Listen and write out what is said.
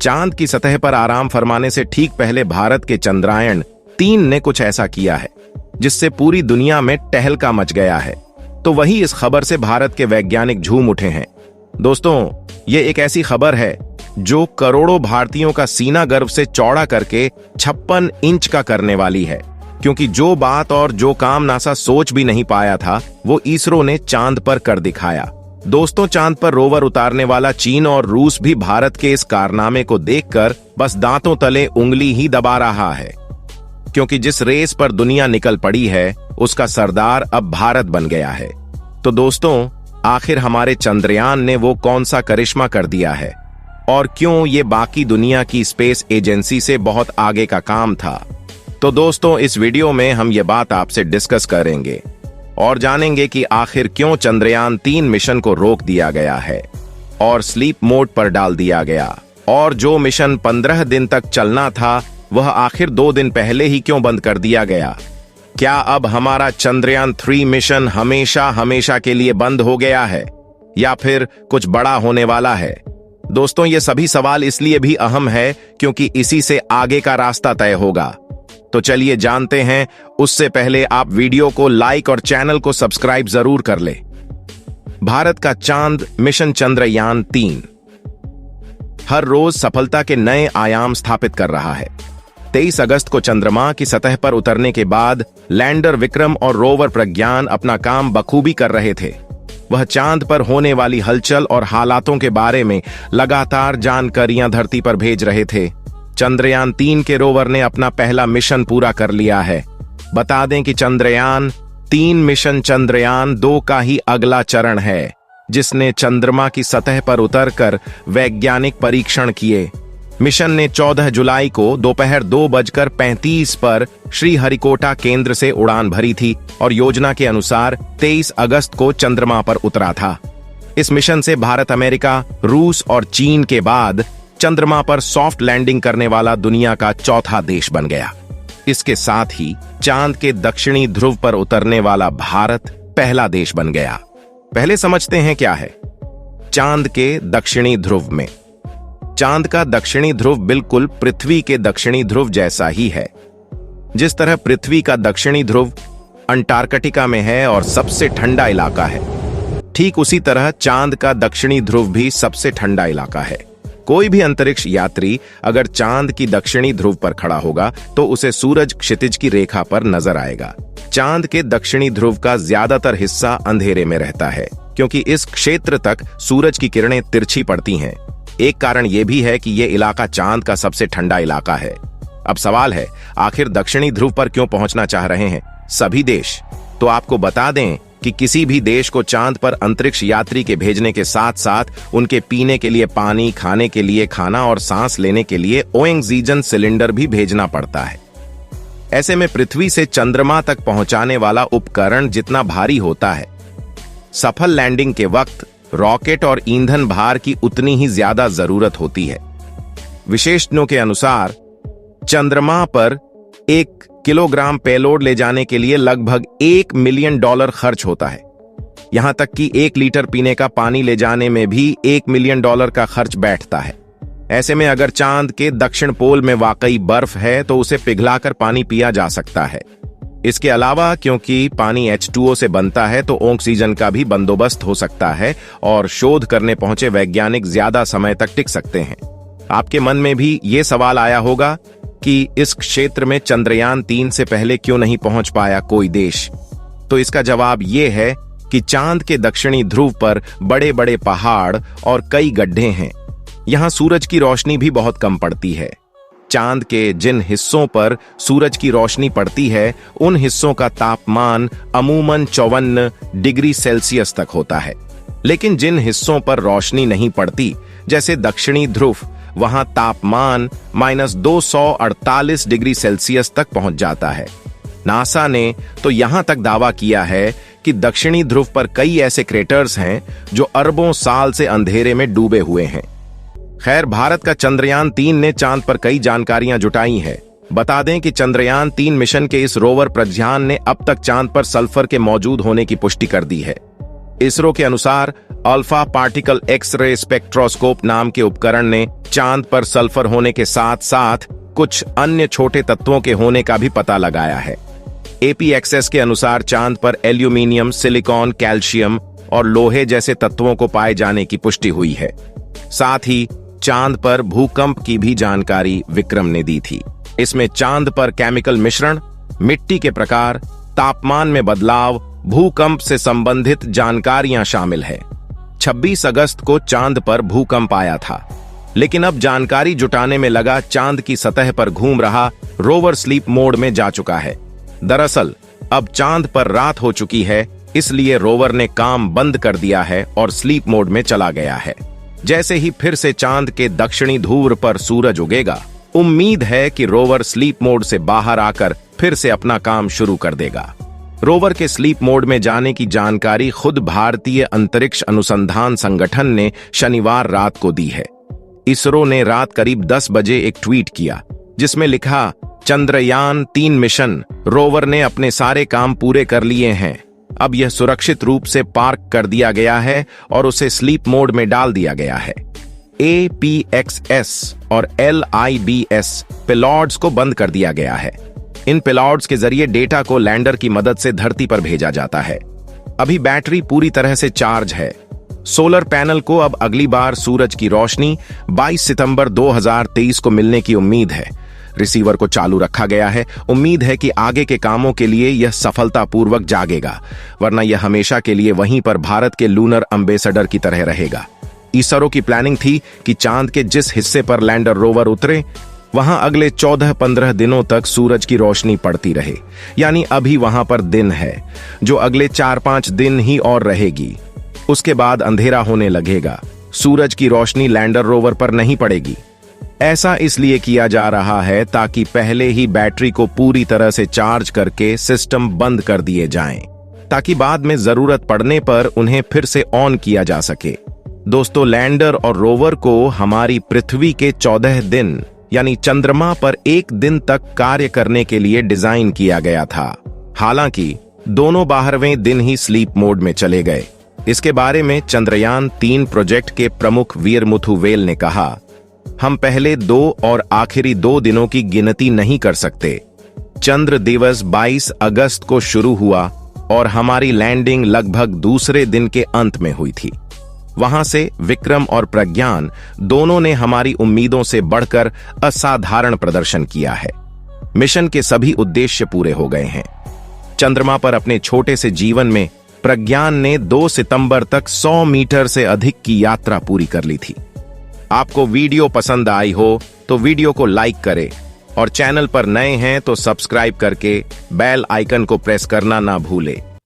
चांद की सतह पर आराम फरमाने से ठीक पहले भारत के चंद्रयान-3 ने कुछ ऐसा किया है जिससे पूरी दुनिया में टहलका मच गया है। तो वही इस खबर से भारत के वैज्ञानिक झूम उठे हैं। दोस्तों, ये एक ऐसी खबर है जो करोड़ों भारतीयों का सीना गर्व से चौड़ा करके 56 इंच का करने वाली है, क्योंकि जो बात और जो काम नासा सोच भी नहीं पाया था वो इसरो ने चांद पर कर दिखाया। दोस्तों, चांद पर रोवर उतारने वाला चीन और रूस भी भारत के इस कारनामे को देखकर बस दांतों तले उंगली ही दबा रहा है, क्योंकि जिस रेस पर दुनिया निकल पड़ी है उसका सरदार अब भारत बन गया है। तो दोस्तों, आखिर हमारे चंद्रयान ने वो कौन सा करिश्मा कर दिया है और क्यों ये बाकी दुनिया की स्पेस एजेंसी से बहुत आगे का काम था? तो दोस्तों, इस वीडियो में हम ये बात आपसे डिस्कस करेंगे और जानेंगे कि आखिर क्यों चंद्रयान-3 मिशन को रोक दिया गया है और स्लीप मोड पर डाल दिया गया, और जो मिशन 15 दिन तक चलना था वह आखिर 2 दिन पहले ही क्यों बंद कर दिया गया। क्या अब हमारा चंद्रयान-3 मिशन हमेशा हमेशा के लिए बंद हो गया है या फिर कुछ बड़ा होने वाला है? दोस्तों, ये सभी सवाल इसलिए भी अहम है क्योंकि इसी से आगे का रास्ता तय होगा। तो चलिए जानते हैं। उससे पहले आप वीडियो को लाइक और चैनल को सब्सक्राइब जरूर कर ले। भारत का चांद मिशन चंद्रयान-3 हर रोज सफलता के नए आयाम स्थापित कर रहा है। 23 अगस्त को चंद्रमा की सतह पर उतरने के बाद लैंडर विक्रम और रोवर प्रज्ञान अपना काम बखूबी कर रहे थे। वह चांद पर होने वाली हलचल और हालातों के बारे में लगातार जानकारियां धरती पर भेज रहे थे। चंद्रयान-3 के रोवर ने अपना पहला मिशन पूरा कर लिया है। बता दें कि चंद्रयान-3 मिशन चंद्रयान-2 का ही अगला चरण है, जिसने चंद्रमा की सतह पर उतरकर वैज्ञानिक परीक्षण किए। मिशन ने 14 जुलाई को दोपहर 2:35 पर श्रीहरिकोटा केंद्र से उड़ान भरी थी और योजना के अनुसार 23 अगस्त को चंद्रमा पर उतरा था। इस मिशन से भारत, अमेरिका, रूस और चीन के बाद चंद्रमा पर सॉफ्ट लैंडिंग करने वाला दुनिया का चौथा देश बन गया। इसके साथ ही चांद के दक्षिणी ध्रुव पर उतरने वाला भारत पहला देश बन गया। पहले समझते हैं क्या है चांद के दक्षिणी ध्रुव में। चांद का दक्षिणी ध्रुव बिल्कुल पृथ्वी के दक्षिणी ध्रुव जैसा ही है। जिस तरह पृथ्वी का दक्षिणी ध्रुव अंटार्कटिका में है और सबसे ठंडा इलाका है, ठीक उसी तरह चांद का दक्षिणी ध्रुव भी सबसे ठंडा इलाका है। कोई भी अंतरिक्ष यात्री अगर चांद की दक्षिणी ध्रुव पर खड़ा होगा तो उसे सूरज क्षितिज की रेखा पर नजर आएगा। चांद के दक्षिणी ध्रुव का ज्यादातर हिस्सा अंधेरे में रहता है, क्योंकि इस क्षेत्र तक सूरज की किरणें तिरछी पड़ती हैं। एक कारण यह भी है कि यह इलाका चांद का सबसे ठंडा इलाका है। अब सवाल है, आखिर दक्षिणी ध्रुव पर क्यों पहुंचना चाह रहे हैं सभी देश? तो आपको बता दें कि किसी भी देश को चांद पर अंतरिक्ष यात्री के भेजने के साथ साथ उनके पीने के लिए पानी, खाने के लिए खाना और सांस लेने के लिए ऑक्सीजन सिलेंडर भी भेजना पड़ता है। ऐसे में पृथ्वी से चंद्रमा तक पहुंचाने वाला उपकरण जितना भारी होता है, सफल लैंडिंग के वक्त रॉकेट और ईंधन भार की उतनी ही ज्यादा जरूरत होती है। विशेषज्ञों के अनुसार चंद्रमा पर 1 किलोग्राम पेलोड ले जाने के लिए लगभग $1 मिलियन खर्च होता है। यहां तक कि 1 लीटर पीने का पानी ले जाने में भी $1 मिलियन का खर्च बैठता है। ऐसे में अगर चांद के दक्षिण पोल में वाकई बर्फ है तो उसे पिघलाकर पानी पिया जा सकता है। इसके अलावा क्योंकि पानी H2O से बनता है तो ऑक्सीजन का भी बंदोबस्त हो सकता है और शोध करने पहुंचे वैज्ञानिक ज्यादा समय तक टिक सकते हैं। आपके मन में भी ये सवाल आया होगा कि इस क्षेत्र में चंद्रयान-3 से पहले क्यों नहीं पहुंच पाया कोई देश? तो इसका जवाब ये है कि चांद के दक्षिणी ध्रुव पर बड़े बड़े पहाड़ और कई गड्ढे हैं। यहां सूरज की रोशनी भी बहुत कम पड़ती है। चांद के जिन हिस्सों पर सूरज की रोशनी पड़ती है उन हिस्सों का तापमान अमूमन 54 डिग्री सेल्सियस तक होता है, लेकिन जिन हिस्सों पर रोशनी नहीं पड़ती जैसे दक्षिणी ध्रुव, वहां तापमान -248 डिग्री सेल्सियस तक पहुंच जाता है। नासा ने तो यहां तक दावा किया है कि दक्षिणी ध्रुव पर कई ऐसे क्रेटर्स हैं जो अरबों साल से अंधेरे में डूबे हुए हैं। खैर, भारत का चंद्रयान-3 ने चांद पर कई जानकारियां जुटाई हैं। बता दें कि चंद्रयान-3 मिशन के इस रोवर प्रज्ञान ने अब तक चांद पर सल्फर के मौजूद होने की पुष्टि कर दी है। इसरो के अनुसार अल्फा पार्टिकल एक्स-रे स्पेक्ट्रोस्कोप नाम के उपकरण ने चांद पर सल्फर होने के साथ साथ कुछ अन्य छोटे तत्वों के होने का भी पता लगाया है। APXS के अनुसार चांद पर एल्यूमीनियम, सिलिकॉन, कैल्शियम और लोहे जैसे तत्वों को पाए जाने की पुष्टि हुई है। साथ ही चांद पर भूकंप की भी जानकारी विक्रम ने दी थी। इसमें चांद पर केमिकल मिश्रण, मिट्टी के प्रकार, तापमान में बदलाव, भूकंप से संबंधित जानकारियां शामिल है। 26 अगस्त को चांद पर भूकंप आया था, लेकिन अब जानकारी जुटाने में लगा चांद की सतह पर घूम रहा रोवर स्लीप मोड में जा चुका है। दरअसल अब चांद पर रात हो चुकी है, इसलिए रोवर ने काम बंद कर दिया है और स्लीप मोड में चला गया है। जैसे ही फिर से चांद के दक्षिणी ध्रुव पर सूरज उगेगा, उम्मीद है कि रोवर स्लीप मोड से बाहर आकर फिर से अपना काम शुरू कर देगा। रोवर के स्लीप मोड में जाने की जानकारी खुद भारतीय अंतरिक्ष अनुसंधान संगठन ने शनिवार रात को दी है। इसरो ने रात करीब 10 बजे एक ट्वीट किया, जिसमें लिखा, चंद्रयान 3 मिशन रोवर ने अपने सारे काम पूरे कर लिए हैं। अब यह सुरक्षित रूप से पार्क कर दिया गया है और उसे स्लीप मोड में डाल दिया गया है। APXS और LIBS पेलॉड्स को बंद कर दिया गया है। इन पेलॉड्स के जरिए डेटा को लैंडर की मदद से धरती पर भेजा जाता है। अभी बैटरी पूरी तरह से चार्ज है। सोलर पैनल को अब अगली बार सूरज की रोशनी 22 सितंबर 2023 को मिलने की उम्मीद है। रिसीवर को चालू रखा गया है। उम्मीद है कि आगे के कामों के लिए यह सफलतापूर्वक जागेगा, वरना यह हमेशा के लिए वहीं पर भारत के लूनर एम्बेसडर की तरह रहेगा। इसरो की प्लानिंग थी कि चांद के जिस हिस्से पर लैंडर रोवर उतरे, वहां अगले 14-15 दिनों तक सूरज की रोशनी पड़ती रहे। यानी अभी वहां पर दिन है, जो अगले 4-5 दिन ही और रहेगी। उसके बाद अंधेरा होने लगेगा। सूरज की रोशनी लैंडर रोवर पर नहीं पड़ेगी। ऐसा इसलिए किया जा रहा है ताकि पहले ही बैटरी को पूरी तरह से चार्ज करके सिस्टम बंद कर दिए जाएं, ताकि बाद में जरूरत पड़ने पर उन्हें फिर से ऑन किया जा सके। दोस्तों, लैंडर और रोवर को हमारी पृथ्वी के 14 दिन यानी चंद्रमा पर 1 दिन तक कार्य करने के लिए डिजाइन किया गया था। हालांकि दोनों 12वें दिन ही स्लीप मोड में चले गए। इसके बारे में चंद्रयान 3 प्रोजेक्ट के प्रमुख वीर मुथुवेल ने कहा, हम पहले 2 और आखिरी 2 दिनों की गिनती नहीं कर सकते। चंद्र दिवस 22 अगस्त को शुरू हुआ और हमारी लैंडिंग लगभग दूसरे दिन के अंत में हुई थी। वहां से विक्रम और प्रज्ञान दोनों ने हमारी उम्मीदों से बढ़कर असाधारण प्रदर्शन किया है। मिशन के सभी उद्देश्य पूरे हो गए हैं। चंद्रमा पर अपने छोटे से जीवन में प्रज्ञान ने 2 सितंबर तक 100 मीटर से अधिक की यात्रा पूरी कर ली थी। आपको वीडियो पसंद आई हो तो वीडियो को लाइक करें और चैनल पर नए हैं तो सब्सक्राइब करके बेल आइकन को प्रेस करना ना भूलें।